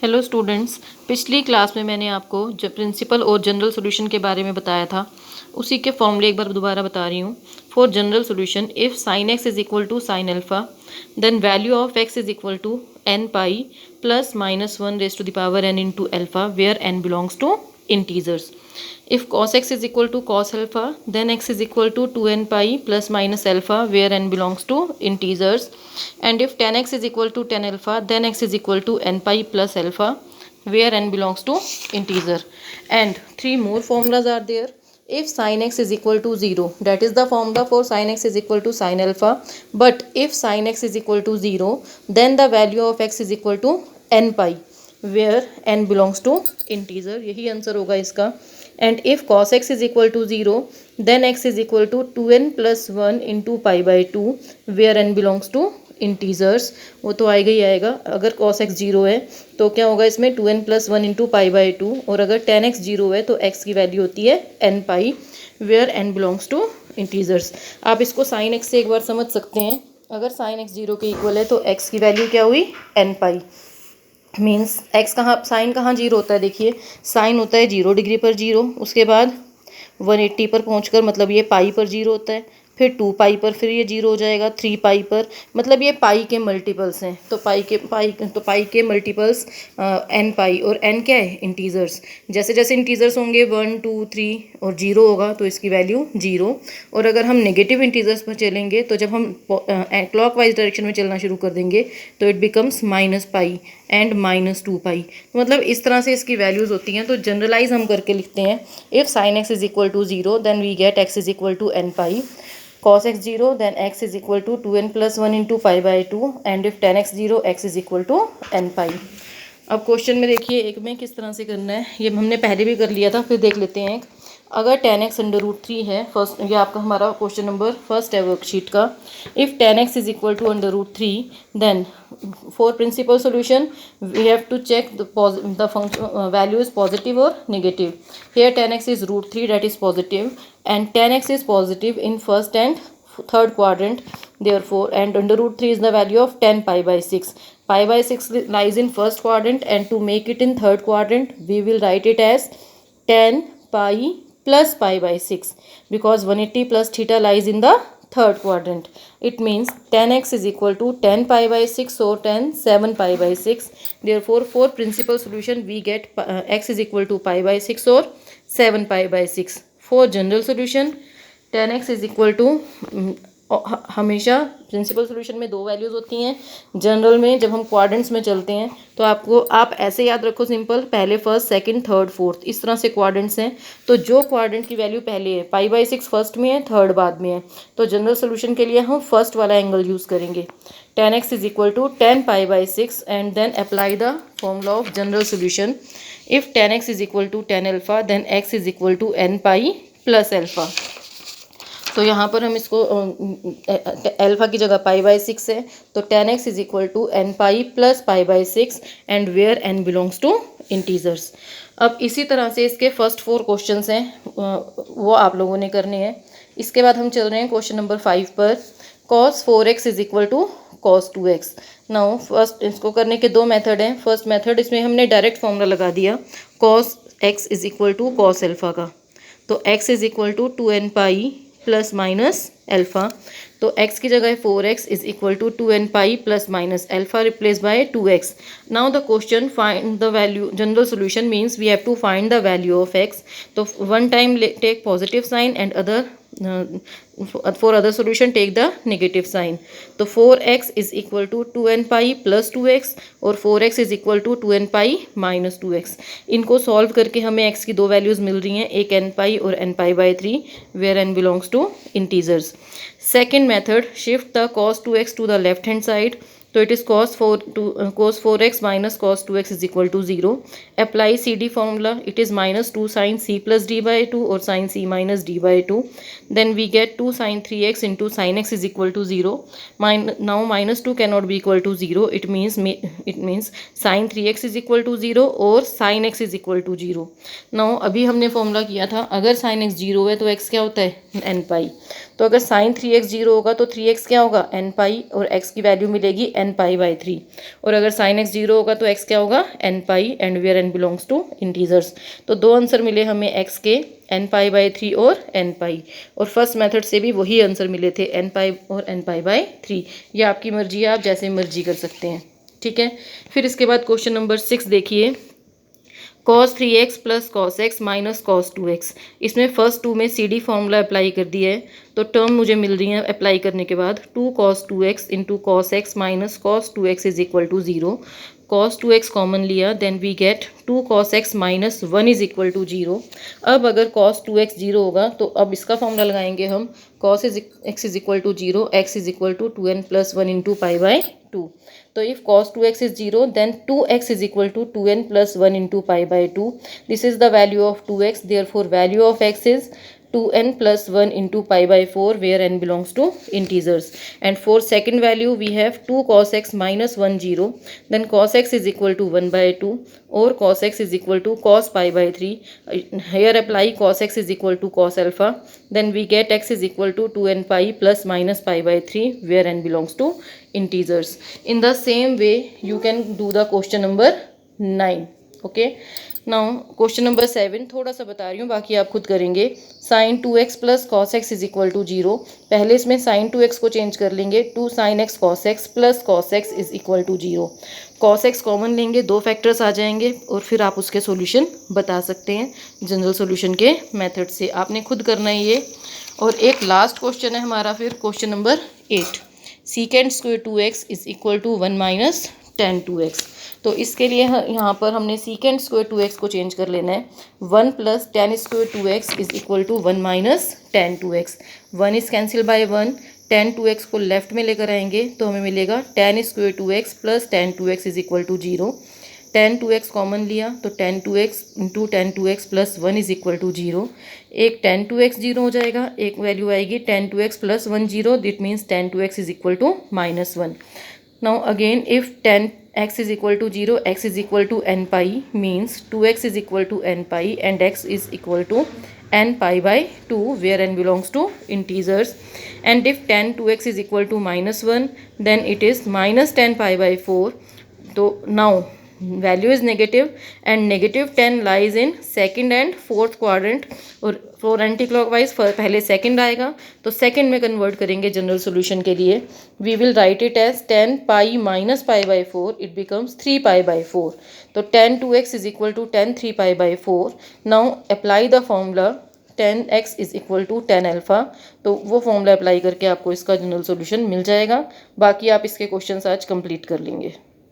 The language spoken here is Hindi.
हेलो स्टूडेंट्स, पिछली क्लास में मैंने आपको जो प्रिंसिपल और जनरल सॉल्यूशन के बारे में बताया था उसी के फॉर्मूले एक बार दोबारा बता रही हूँ। For general solution, if sine x is equal to sine alpha, then value of x is equal to n pi plus minus one raise to the power n into alpha, where n belongs to integers. If cos x is equal to cos alpha, then x is equal to 2n pi plus minus alpha, where n belongs to integers. And if tan x is equal to tan alpha, then x is equal to n pi plus alpha, where n belongs to integer. And three more formulas are there. If sin x is equal to 0, that is the formula for sin x is equal to sin alpha. But if sin x is equal to 0, then the value of x is equal to n pi, where n belongs to integer, यही आंसर होगा इसका. And if cos x is equal to 0, then x is equal to 2n plus one into pi by two, where n belongs to integers. वो तो आएगा ही आएगा. अगर cos x 0 है तो क्या होगा इसमें 2n plus one into pi by to, और अगर tan x 0 है तो x की वैल्यू होती है n पाई, where n belongs to integers. आप इसको sin x से एक बार समझ सकते हैं. अगर sin x 0 के इक्वल है तो x की वैल्यू क्या हुई, n पाई. मीन्स एक्स कहाँ, साइन कहाँ जीरो होता है, देखिए साइन होता है 0 डिग्री पर जीरो, उसके बाद 180 पर पहुंचकर मतलब ये पाई पर जीरो होता है, फिर 2 पाई पर फिर ये जीरो हो जाएगा 3 पाई पर, मतलब ये पाई के मल्टीपल्स हैं. तो पाई के मल्टीपल्स एन पाई, और एन क्या है, इंटीजर्स. जैसे जैसे इंटीजर्स होंगे 1 2 3 और 0 होगा तो इसकी वैल्यू 0. और अगर हम नेगेटिव इंटीजर्स पर चलेंगे तो जब हम क्लॉक वाइज डायरेक्शन में चलना शुरू कर देंगे तो it becomes minus pi and minus 2 पाई. तो मतलब इस तरह से इसकी वैल्यूज़ होती हैं. तो जनरलाइज हम करके लिखते हैं, if sine x is equal to 0, then we get x is equal to n pi. cos x 0, then x is equal to 2n plus 1 into pi by 2, and if tan x 0, x is equal to n pi. अब क्वेश्चन में देखिए एक में किस तरह से करना है, ये हमने पहले भी कर लिया था, फिर देख लेते हैं. अगर tan x अंडर रूट 3 है, फर्स्ट ये आपका हमारा क्वेश्चन नंबर फर्स्ट है वर्कशीट का. If tan x is equal to under root 3, then for principal solution we have to check the function value is positive और negative. Here tan x is root 3, that is positive, and tan x is positive in first and third quadrant, therefore, and under root 3 is the value of 10 pi by 6. Pi by 6 lies in first quadrant, and to make it in third quadrant we will write it as 10 pi plus pi by 6, because 180 plus theta lies in the third quadrant. It means tan x is equal to 10 pi by 6 or 10 7 pi by 6. Therefore, for principal solution we get x is equal to pi by 6 or 7 pi by 6. For general solution, tan x is equal to, हमेशा प्रिंसिपल सोल्यूशन में दो वैल्यूज़ होती हैं. जनरल में जब हम क्वाड्रेंट्स में चलते हैं तो आप ऐसे याद रखो सिंपल, पहले फर्स्ट सेकंड थर्ड फोर्थ, इस तरह से क्वाड्रेंट्स हैं. तो जो क्वाड्रेंट की वैल्यू पहले है, पाई बाई 6 फर्स्ट में है, थर्ड बाद में है, तो जनरल सोल्यूशन के लिए हम फर्स्ट वाला एंगल यूज़ करेंगे. tan x is equal to 10 pi by 6, and then apply the formula of general solution. If tan x is equal to tan alpha, then x is equal to n pi plus alpha. तो यहाँ पर हम इसको अल्फ़ा की जगह पाई बाई 6 है, तो tan x is equal to n pi plus pi by 6, and where n belongs to integers. अब इसी तरह से इसके फर्स्ट 4 क्वेश्चंस हैं, वो आप लोगों ने करने हैं. इसके बाद हम चल रहे हैं क्वेश्चन नंबर 5 पर. cos 4x is equal to cos 2x. Now first इसको करने के दो मेथड हैं. फर्स्ट मेथड, इसमें हमने डायरेक्ट फॉर्मूला लगा दिया cos x is equal to cos alpha का. तो x is equal to 2n pi plus minus alpha. तो x की जगह 4x is equal to 2n pi plus minus alpha replace by 2x. Now the question, find the value. General solution means we have to find the value of x. तो one time take positive sign and other for other solution take the negative sign. तो 4x is equal to 2n pi plus 2x और 4x is equal to 2n pi minus 2x. इनको सॉल्व करके हमें x की दो वैल्यूज़ मिल रही हैं, एक n पाई और n pi by 3, where n belongs to integers. Second method, shift the cos 2x to the left hand side. तो it is cos 4x minus cos 2x is equal to 0. Apply C D formula. It is minus 2 sine c plus D by 2 और sine c minus D by 2. Then we get 2 sine 3x into sine x is equal to 0. Now minus 2 can not be equal to 0. It means sine 3x is equal to 0 और sine x is equal to 0. Now अभी हमने फॉर्मूला किया था, अगर साइन x 0 है तो x क्या होता है, n पाई. तो अगर साइन 3x 0 होगा तो 3x क्या होगा n पाई, और x की वैल्यू मिलेगी n पाई बाई 3। और अगर साइन x 0 होगा तो x क्या होगा n pi, and where n belongs to integers. तो दो आंसर मिले हमें x के, n पाई बाई 3 और n पाई। और फर्स्ट मेथड से भी वही आंसर मिले थे, n पाई और n पाई बाई 3। ये आपकी मर्जी है, आप जैसे मर्जी कर सकते हैं। ठीक है, फिर इसके बाद क्वेश्चन नंबर 6 देखिए, cos 3x plus cos x minus cos 2x। इसमें फर्स्ट 2 में सी डी फॉर्मूला अप्लाई कर दिया है, तो टर्म मुझे मिल रही है अप्लाई करने के बाद 2 cos 2x into cos x minus cos 2x is equal to 0। cos 2x common लिया, then we get 2 cos x minus 1 is equal to 0। अब अगर cos 2x 0 होगा तो अब इसका फॉर्मूला लगाएंगे हम, cos x is equal to 0, x is equal to 2n plus 1 into pi by 2। तो if cos 2x is 0, then 2x is equal to 2n plus 1 into pi by 2. This is the value of 2x. Therefore, value of x is 2n plus 1 into pi by 4, where n belongs to integers. And for second value, we have 2 cos x minus 1 0. Then cos x is equal to 1 by 2, or cos x is equal to cos pi by 3. Here apply cos x is equal to cos alpha. Then we get x is equal to 2n pi plus minus pi by 3, where n belongs to integers. In the same way, you can do the question number 9. Okay. Now question number 7 थोड़ा सा बता रही हूँ, बाकी आप खुद करेंगे। Sine 2x plus cos x is equal to 0। पहले इसमें साइन 2x को चेंज कर लेंगे, 2 sine x cos x plus cos x is equal to 0। Cos x common लेंगे, दो फैक्टर्स आ जाएंगे और फिर आप उसके सॉल्यूशन बता सकते हैं जनरल सॉल्यूशन के मेथड से। आपने खुद करना है ये। और एक लास्ट क्वेश्चन है हमारा फिर question number 8, secant square 2x is equal to 1 minus tan 2x। तो इसके लिए यहाँ पर हमने सीकेंड स्क्वायर 2x को चेंज कर लेना है। 1 plus tan square 2x is equal to 1 minus tan 2x। 1 is cancel by 1, tan 2x को लेफ्ट में लेकर आएंगे तो हमें मिलेगा tan square 2x plus tan 2x is equal to 0। Tan 2x common लिया तो tan 2x into tan 2x plus 1 is equal to 0। एक टेन 2x 0 हो जाएगा, एक वैल्यू आएगी tan 2x plus 1 0, that means tan 2x is equal to minus 1। Now again, if 10x is equal to 0, x is equal to n pi, means 2x is equal to n pi and x is equal to n pi by 2, where n belongs to integers. And if 10 2x is equal to minus 1, then it is minus 10 pi by 4. So now value is negative and negative 10 lies in second and fourth quadrant, और फॉर एंटी क्लॉकवाइज पहले सेकंड आएगा तो सेकंड में कन्वर्ट करेंगे जनरल सॉल्यूशन के लिए। We will write it as 10 pi minus pi by 4, it becomes 3 pi by 4। तो 10 2x is equal to 10 3 pi by 4। Now apply the formula 10x is equal to 10 alpha. तो वो फॉर्मूला अप्लाई करके आपको इसका जनरल सॉल्यूशन मिल जाएगा। बाकी आप इसके क्वेश्चन आज कंप्लीट कर लेंगे।